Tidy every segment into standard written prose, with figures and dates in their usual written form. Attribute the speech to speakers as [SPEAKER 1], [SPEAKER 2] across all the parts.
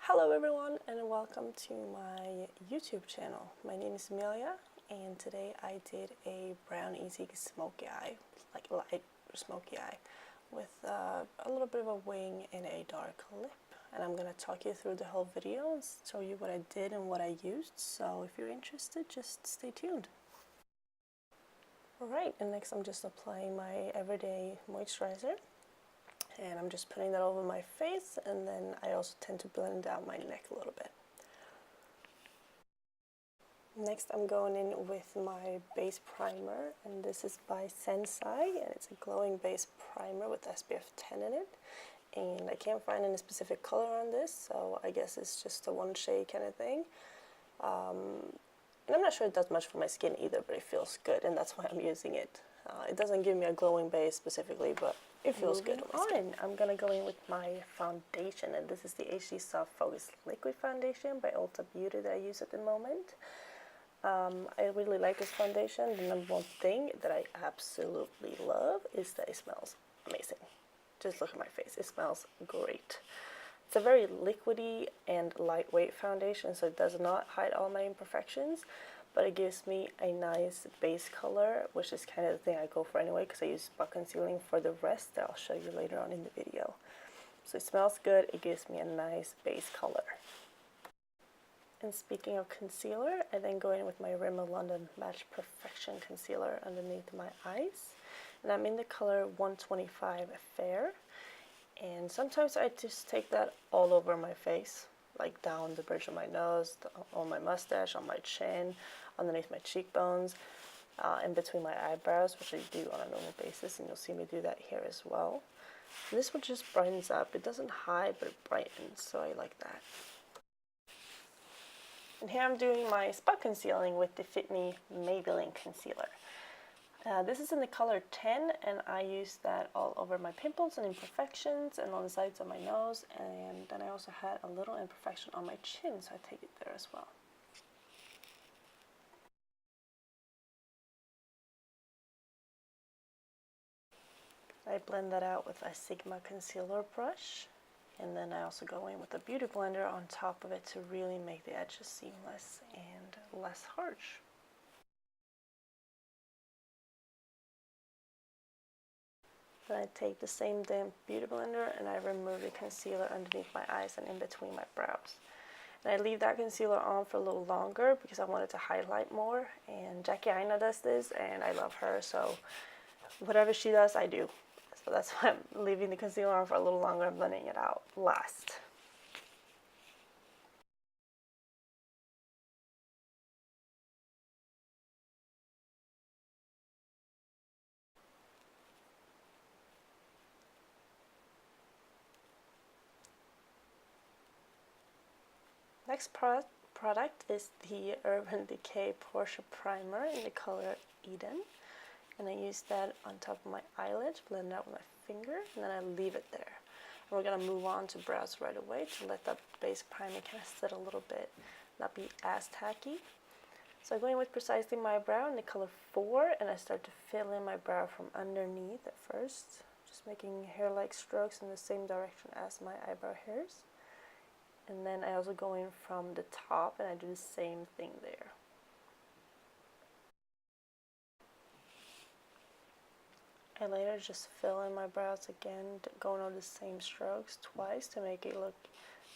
[SPEAKER 1] Hello everyone and welcome to my YouTube channel. My name is Amelia and today I did a brown easy smoky eye, like light smoky eye, with a little bit of a wing and a dark lip. And I'm going to talk you through the whole video and show you what I did and what I used. So if you're interested, just stay tuned. Alright, and next I'm just applying my everyday moisturizer. And I'm just putting that over my face, and then I also tend to blend out my neck a little bit. Next I'm going in with my base primer, and this is by Sensai, and it's a glowing base primer with SPF 10 in it. And I can't find any specific color on this, so I guess it's just a one shade kind of thing. And I'm not sure it does much for my skin either, but it feels good, and that's why I'm using it. It doesn't give me a glowing base specifically, but it feels good on my skin. I'm going to go in with my foundation, and this is the HD Soft Focus Liquid Foundation by Ulta Beauty that I use at the moment. I really like this foundation. The number one thing that I absolutely love is that it smells amazing. Just look at my face. It smells great. It's a very liquidy and lightweight foundation, so it does not hide all my imperfections, but it gives me a nice base color, which is kind of the thing I go for anyway, because I use spot concealing for the rest that I'll show you later on in the video. So it smells good, it gives me a nice base color. And speaking of concealer, I then go in with my Rimmel London Match Perfection Concealer underneath my eyes. And I'm in the color 125 Fair. And sometimes I just take that all over my face, like down the bridge of my nose, on my mustache, on my chin, underneath my cheekbones, in between my eyebrows, which I do on a normal basis, and you'll see me do that here as well. And this one just brightens up. It doesn't hide, but it brightens, so I like that. And here I'm doing my spot concealing with the Fit Me Maybelline Concealer. This is in the color 10, and I use that all over my pimples and imperfections and on the sides of my nose, and then I also had a little imperfection on my chin, so I take it there as well. I blend that out with a Sigma concealer brush, and then I also go in with a beauty blender on top of it to really make the edges seamless and less harsh. Then I take the same damp beauty blender and I remove the concealer underneath my eyes and in between my brows. And I leave that concealer on for a little longer because I wanted to highlight more. And Jackie Aina does this, and I love her, so whatever she does, I do. So that's why I'm leaving the concealer on for a little longer and blending it out last. Next product is the Urban Decay Portia Primer in the color Eden. And I use that on top of my eyelid, blend it out with my finger, and then I leave it there. And we're going to move on to brows right away to let that base primer kind of sit a little bit, not be as tacky. So I go in with Precisely My Brow in the color 4, and I start to fill in my brow from underneath at first, just making hair-like strokes in the same direction as my eyebrow hairs. And then I also go in from the top, and I do the same thing there. I later just fill in my brows again, going over the same strokes twice to make it look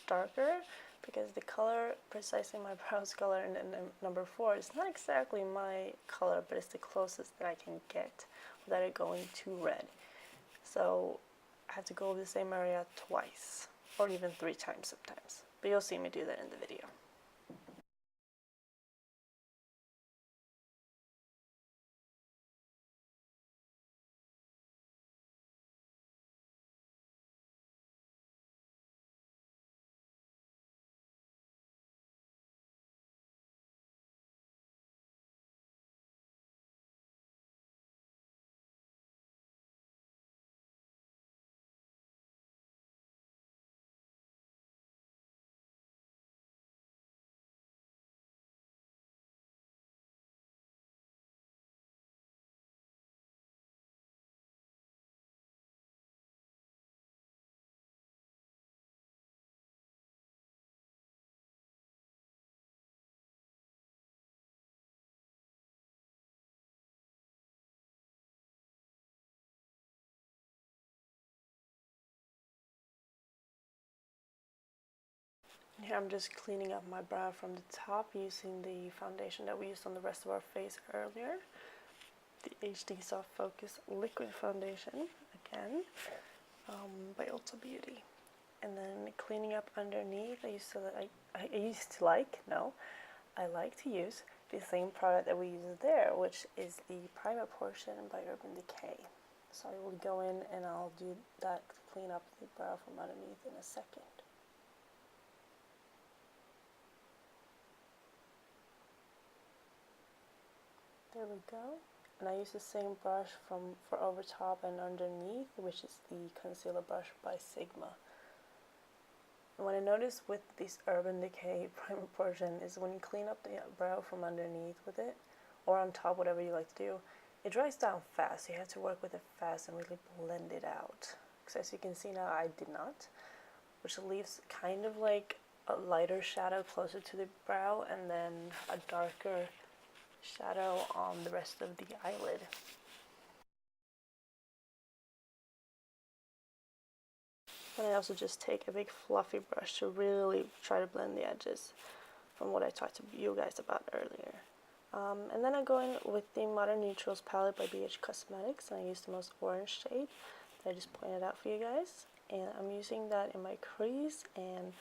[SPEAKER 1] darker, because the color, Precisely My Brow's color in number 4 is not exactly my color, but it's the closest that I can get without it going too red. So I have to go over the same area twice, or even 3 times sometimes. But you'll see me do that in the video. Here I'm just cleaning up my brow from the top using the foundation that we used on the rest of our face earlier. The HD Soft Focus Liquid Foundation, again, by Ulta Beauty. And then cleaning up underneath, I like to use the same product that we used there, which is the primer portion by Urban Decay. So I will go in and I'll do that to clean up the brow from underneath in a second. There we go. And I use the same brush for over top and underneath, which is the concealer brush by Sigma. And what I noticed with this Urban Decay primer portion is when you clean up the brow from underneath with it, or on top, whatever you like to do, it dries down fast. You have to work with it fast and really blend it out. Because as you can see now, I did not, which leaves kind of like a lighter shadow closer to the brow and then a darker shadow on the rest of the eyelid. And I also just take a big fluffy brush to really try to blend the edges from what I talked to you guys about earlier. And then I go in with the Modern Neutrals palette by BH Cosmetics, and I use the most orange shade that I just pointed out for you guys. And I'm using that in my crease and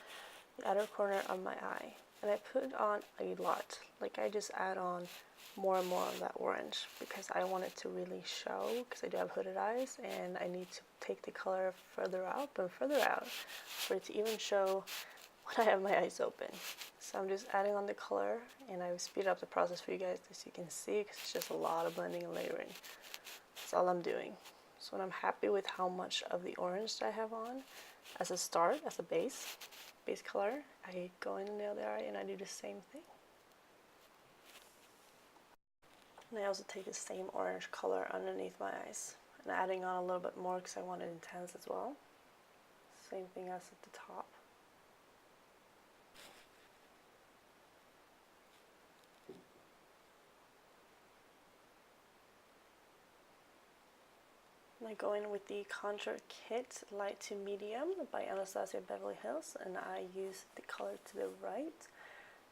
[SPEAKER 1] the outer corner of my eye. And I put on a lot, like I just add on more and more of that orange because I want it to really show, because I do have hooded eyes and I need to take the color further up and further out for it to even show when I have my eyes open. So I'm just adding on the color, and I speed up the process for you guys as you can see, because it's just a lot of blending and layering. That's all I'm doing. So when I'm happy with how much of the orange that I have on as a start, as a base color, I go in the other eye and I do the same thing. And I also take the same orange color underneath my eyes and adding on a little bit more because I want it intense as well. Same thing as at the top. And I go in with the Contour Kit Light to Medium by Anastasia Beverly Hills, and I use the color to the right,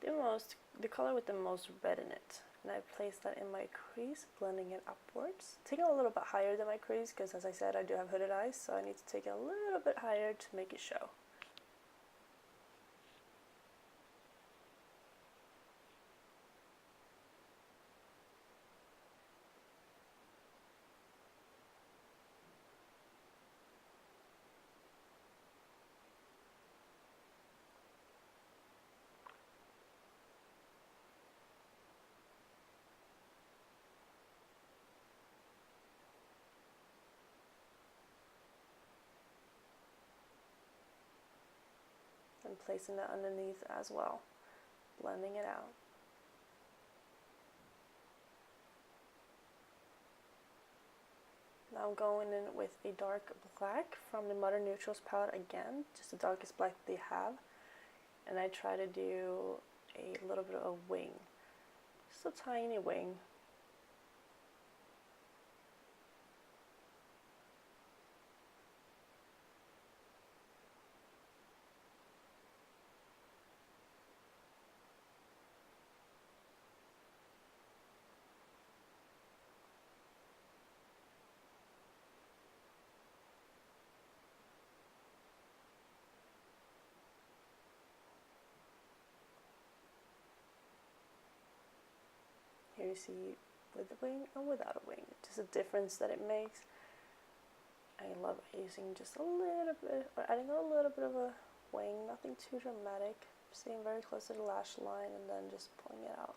[SPEAKER 1] the color with the most red in it. And I place that in my crease, blending it upwards. Taking it a little bit higher than my crease, because as I said, I do have hooded eyes, so I need to take it a little bit higher to make it show. And placing that underneath as well, blending it out. Now I'm going in with a dark black from the Modern Neutrals palette again, just the darkest black they have, and I try to do a little bit of a wing, just a tiny wing. Here you see with the wing and without a wing, just a difference that it makes. I love using just a little bit, or adding a little bit of a wing, nothing too dramatic, staying very close to the lash line and then just pulling it out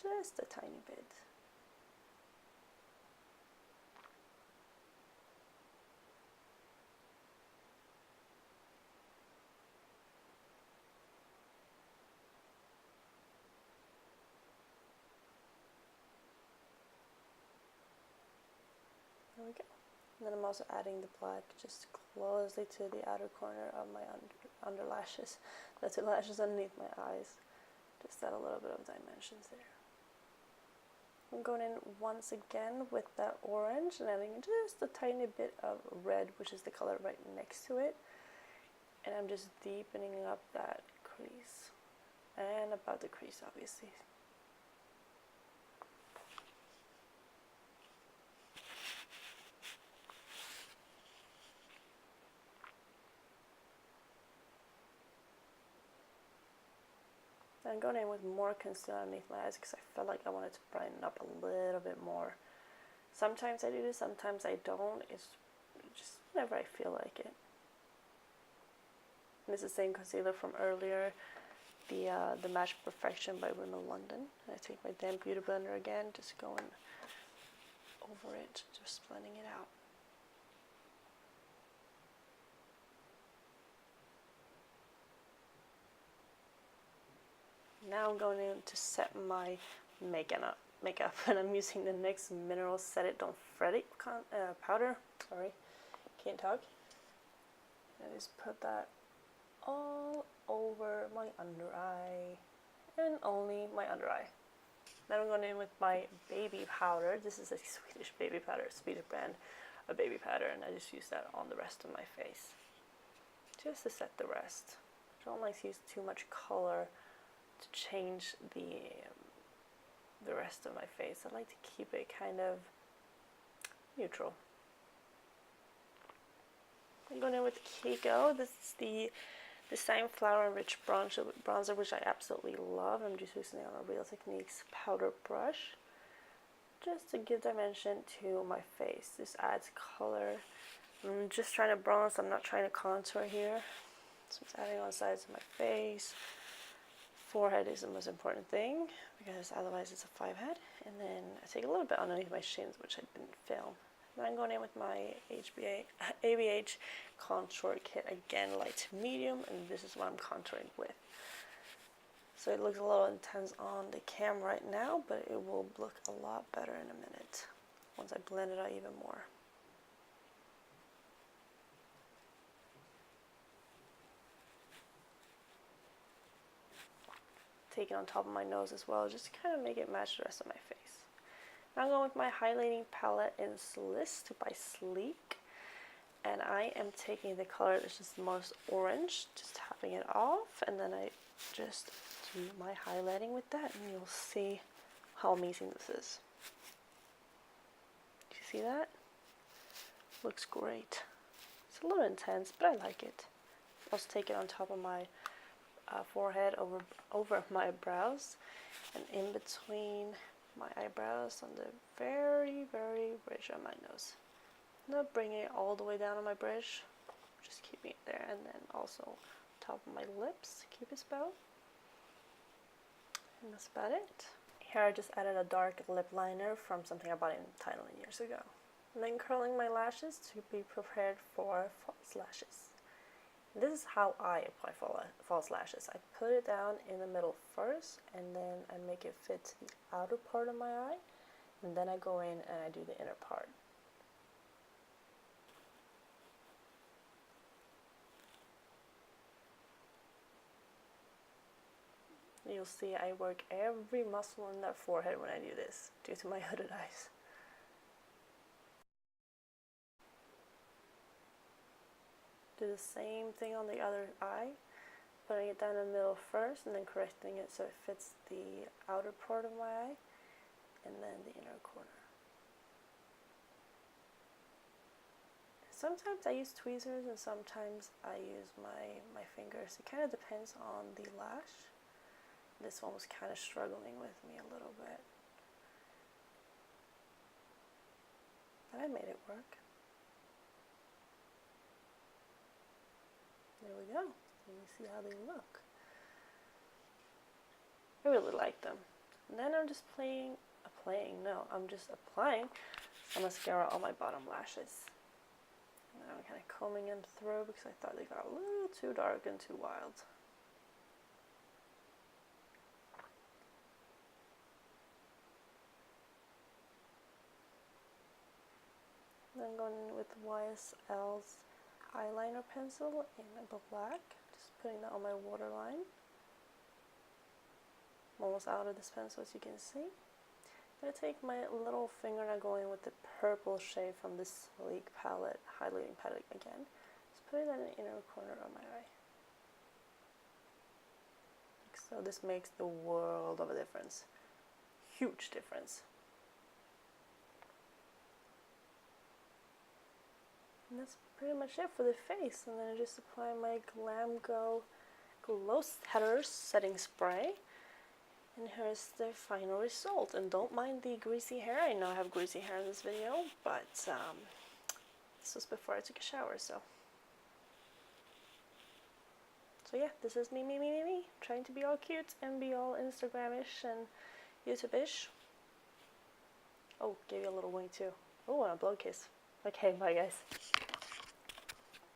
[SPEAKER 1] just a tiny bit. There we go. And then I'm also adding the black just closely to the outer corner of my under lashes. The two lashes underneath my eyes. Just add a little bit of dimensions there. I'm going in once again with that orange and adding just a tiny bit of red, which is the color right next to it. And I'm just deepening up that crease and above the crease, obviously. I'm going in with more concealer underneath my eyes because I felt like I wanted to brighten up a little bit more. Sometimes I do this, sometimes I don't. It's just whenever I feel like it. And it's the same concealer from earlier, the Magic Perfection by Rimmel London. I take my damp beauty blender again, just going over it, just blending it out. Now I'm going in to set my makeup, and I'm using the NYX Mineral Set It Don't Fret It powder. Sorry, can't talk. I just put that all over my under eye, and only my under eye. Then I'm going in with my baby powder. This is a Swedish baby powder, Swedish brand, a baby powder, and I just use that on the rest of my face, just to set the rest. I don't like to use too much color to change the rest of my face. I like to keep it kind of neutral. I'm going in with Keiko. This is the Design Flower Rich bronzer, which I absolutely love. I'm just using it on a Real Techniques powder brush, just to give dimension to my face. This adds color. I'm just trying to bronze. I'm not trying to contour here. So it's adding on the sides of my face. Forehead is the most important thing because otherwise it's a 5-head. And then I take a little bit underneath my shins, which I didn't film. Then I'm going in with my ABH contour kit, again light to medium, and this is what I'm contouring with. So it looks a little intense on the cam right now, but it will look a lot better in a minute once I blend it out even more. Take it on top of my nose as well, just to kind of make it match the rest of my face. Now I'm going with my highlighting palette in List by Sleek, and I am taking the color that's just the most orange, just tapping it off, and then I just do my highlighting with that, and you'll see how amazing this is. Do you see that? Looks great. It's a little intense, but I like it. I'll just take it on top of my forehead, over my brows, and in between my eyebrows on the very, very bridge of my nose. Not bringing it all the way down on my bridge, just keeping it there, and then also top of my lips, cupid's bow. And that's about it. Here I just added a dark lip liner from something I bought in Thailand years ago. And then curling my lashes to be prepared for false lashes. This is how I apply false lashes. I put it down in the middle first, and then I make it fit to the outer part of my eye, and then I go in and I do the inner part. You'll see I work every muscle in that forehead when I do this, due to my hooded eyes. Do the same thing on the other eye, putting it down in the middle first and then correcting it so it fits the outer part of my eye and then the inner corner. Sometimes I use tweezers and sometimes I use my fingers. It kind of depends on the lash. This one was kind of struggling with me a little bit, but I made it work. There we go. Let me see how they look. I really like them. And then I'm just I'm just applying some mascara on my bottom lashes. And I'm kind of combing them through because I thought they got a little too dark and too wild. Then I'm going in with YSL's eyeliner pencil in black, just putting that on my waterline. I'm almost out of this pencil, as you can see. I'm going to take my little finger and I go in with the purple shade from this Sleek palette, highlighting palette again. Just putting that in the inner corner of my eye. So this makes the world of a difference. Huge difference. And that's pretty much it for the face. And then I just apply my Glam Glow Glow Setters setting spray. And here's the final result. And don't mind the greasy hair. I know I have greasy hair in this video, but this was before I took a shower, so yeah, this is me, trying to be all cute and be all Instagram-ish and YouTube-ish. Oh, gave you a little wing too. Oh, and a blow kiss. Okay, bye guys.